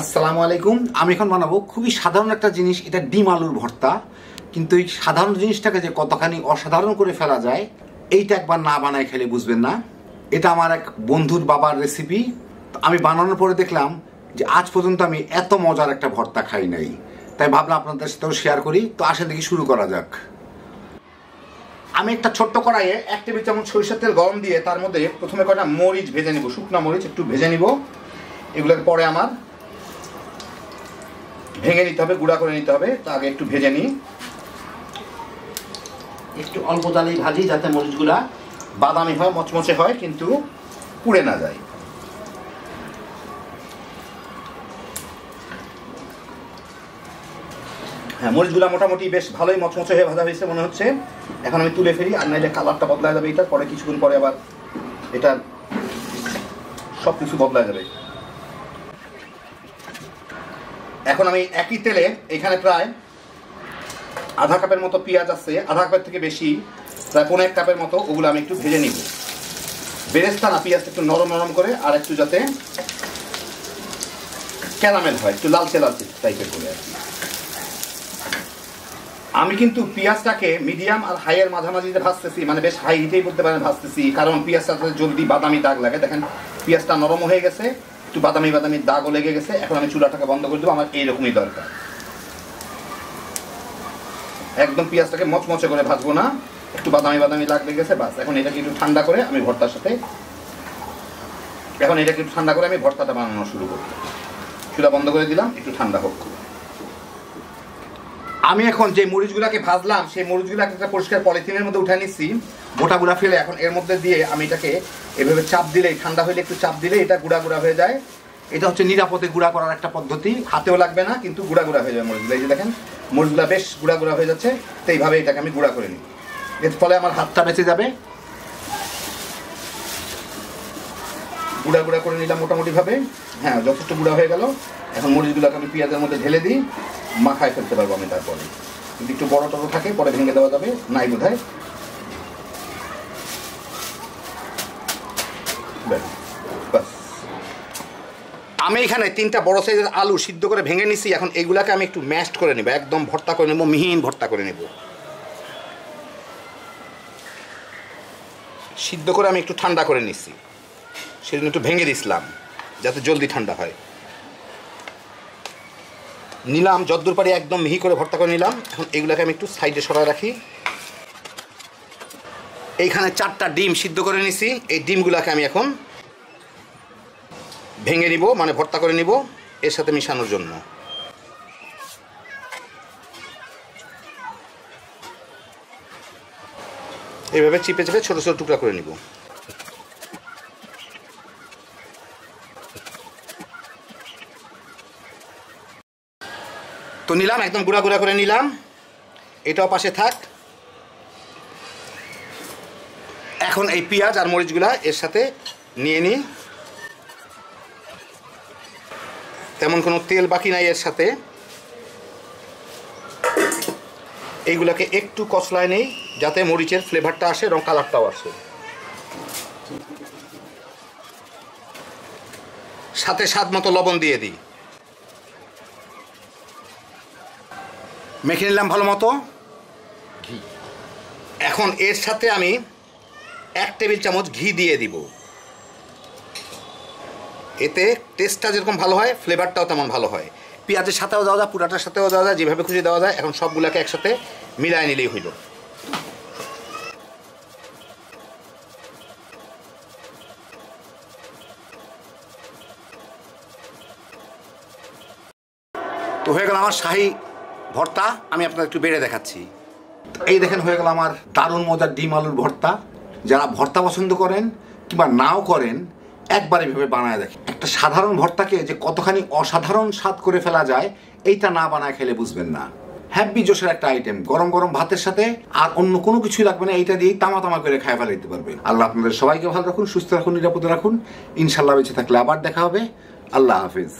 আসসালামু আলাইকুম। আমি এখন বানাবো খুবই সাধারণ একটা জিনিস, এটা ডিম আলুর ভর্তা। কিন্তু এই সাধারণ জিনিসটাকে যে কতখানি অসাধারণ করে ফেলা যায় এইটা একবার না বানায় খেলে বুঝবেন না। এটা আমার এক বন্ধুর বাবার রেসিপি। আমি বানানোর পরে দেখলাম যে আজ পর্যন্ত আমি এত মজার একটা ভর্তা খাই নাই, তাই ভাবলাম আপনাদের সাথেও শেয়ার করি। তো আসেন দেখি শুরু করা যাক। আমি একটা ছোট্ট কড়াইয়ে 1 টেবিল চামচ সরিষার তেল গরম দিয়ে তার মধ্যে প্রথমে কয়টা মরিচ ভেজে নিব, শুকনো মরিচ একটু ভেজে নিব। এগুলোকে পরে আমার ভেঙে নিতে হবে, গুঁড়া করে নিতে হবে। তো আগে একটু ভেজে নিই, একটু অল্প জালেই ভাজি যাতে মরিচগুলা বাদামি হয়, মচমচে হয়, কিন্তু পুড়ে না যায়। হ্যাঁ, মরিচগুলা মোটামুটি বেশ ভালোই মচমচে হয়ে ভাজা হয়েছে মনে হচ্ছে। এখন আমি তুলে ফেলি, আর নাইলে কালারটা বদলা যাবে। এটা পরে কিছুক্ষণ পরে আবার এটা সব কিছু বদলা যাবে। এখন আমি একই তেলে এখানে প্রায় আধা কাপের মতো পেঁয়াজ আছে, আধা কাপের থেকে বেশি, প্রায় 1.5 কাপের মতো, ওগুলো আমি একটু ভেজে নিব। বেরেস্তা না, পেঁয়াজটা একটু নরম নরম করে, আর একটু যাতে ক্যারামেল হয়, একটু লালচে লালচে টাইপের করে আর কি। আমি কিন্তু পেঁয়াজটাকে মিডিয়াম আর হাইয়ের মাঝামাঝিতে ভাজতেছি, মানে বেশ হাই হিটেই বলতে পারেন ভাজতেছি, কারণ পেঁয়াজটাতে জলদি বাদামি দাগ লাগে। দেখেন পেঁয়াজটা নরম হয়ে গেছে, একটু বাদামি বাদামি দাগও লেগে গেছে। এখন আমি চুলাটাকে বন্ধ করে দেবো, আমার এইরকমই দরকার। একদম পেঁয়াজটাকে মচমচে করে ভাজবো না, একটু বাদামি বাদামি দাগ লেগে গেছে, বাস। এখন এটাকে একটু ঠান্ডা করে আমি ভর্তার সাথে ভর্তাটা বানানো শুরু করব। চুলা বন্ধ করে দিলাম, একটু ঠান্ডা হোক। আমি এখন যে মরিচগুলাকে ভাজলাম সেই মরিচগুলাকে একটা পরিষ্কার পলিথিনের মধ্যে উঠে নিচ্ছি, গোটাগুলা ফেলে। এখন এর মধ্যে দিয়ে আমি এটাকে এভাবে চাপ দিলেই, ঠান্ডা হইলে একটু চাপ দিলে এটা গুঁড়া গুঁড়া হয়ে যায়। এটা হচ্ছে নিরাপদে গুঁড়া করার একটা পদ্ধতি, হাতেও লাগবে না, কিন্তু গুঁড়া গুঁড়া হয়ে যায় মরিচগুলো। এই যে দেখেন মরিচগুলা বেশ গুঁড়া গুঁড়া হয়ে যাচ্ছে। তো এইভাবে এটাকে আমি গুঁড়া করে নিই, এর ফলে আমার হাতটা বেঁচে যাবে। গুঁড়া গুঁড়া করে নিলাম মোটামুটি ভাবে। হ্যাঁ, যথেষ্ট গুঁড়া হয়ে গেল। এখন মরিচগুলোকে আমি পেঁয়াজের মধ্যে ঢেলে দিই, মাখায় ফেলতে পারবো আমি তারপরে। যদি একটু বড় টড়ো থাকে পরে ভেঙে দেওয়া যাবে, নাই বোধ হয়। আমি এখানে 3টা বড় সাইজের আলু সিদ্ধ করে ভেঙে নিছি। এখন এইগুলাকে আমি একটু ম্যাশড করে নেব, একদম ভর্তা করে নেব, মিহিন ভর্তা করে নেব। সিদ্ধ করে আমি একটু ঠান্ডা করে নিচ্ছি, সেজন্য একটু ভেঙে দিছিলাম যাতে জলদি ঠান্ডা হয়। নিলাম যতদূর পারি, একদম মিহি করে ভর্তা করে নিলাম। এখন এগুলোকে আমি একটু সাইডে সরাই রাখি। এইখানে 4টা ডিম সিদ্ধ করে নিছি, এই ডিমগুলোকে আমি এখন ভেঙে নিব, মানে ভর্তা করে নিব এর সাথে মিশানোর জন্য। এইভাবে চিপে চিপে ছোটো ছোটো টুকরা করে নিব। তো নিলাম, একদম গুঁড়া গুঁড়া করে নিলাম। এটাও পাশে থাক। এখন এই পেঁয়াজ আর মরিচগুলা এর সাথে নিয়ে নিই। তেমন কোনো তেল বাকি নাই এর সাথে। এইগুলাকে একটু কচলায় নেই যাতে মরিচের ফ্লেভারটা আসে এবং কালারটাও আসে। সাথে স্বাদ মতো লবণ দিয়ে দিই। মেখে নিলাম ভালো মতো ঘি। এখন এর সাথে আমি 1 টেবিল চামচ ঘি দিয়ে দিব। এতে টেস্টটা যেরকম ভালো হয়, ফ্লেভারটাও তেমন ভালো হয়। পেঁয়াজের সাথেও দেওয়া যায়, পুরাটার সাথেও দেওয়া যায়, যেভাবে খুশি দেওয়া যায়। এখন সবগুলোকে একসাথে মিলায় নিলেই হইল। তো হয়ে গেল আমার শাহী ভর্তা। আমি আপনাদের একটু বেড়ে দেখাচ্ছি। এই দেখেন হয়ে গেল আমার দারুণ মজার ডিম আলুর ভর্তা। যারা ভর্তা পছন্দ করেন কিংবা নাও করেন, একবার এভাবে বানায় দেখেন। একটা সাধারণ ভর্তাকে যে কতখানি অসাধারণ স্বাদ করে ফেলা যায়, এইটা না বানায় খেলে বুঝবেন না। হ্যাপি জোশের একটা আইটেম, গরম গরম ভাতের সাথে আর অন্য কোনো কিছুই লাগবে না, এইটা দিয়েই তামা তামা করে খায় ফেলাইতে পারবেন। আল্লাহ আপনাদের সবাইকে ভালো রাখুন, সুস্থ রাখুন, নিরাপদে রাখুন। ইনশাল্লাহ বেঁচে থাকলে আবার দেখা হবে। আল্লাহ হাফিজ।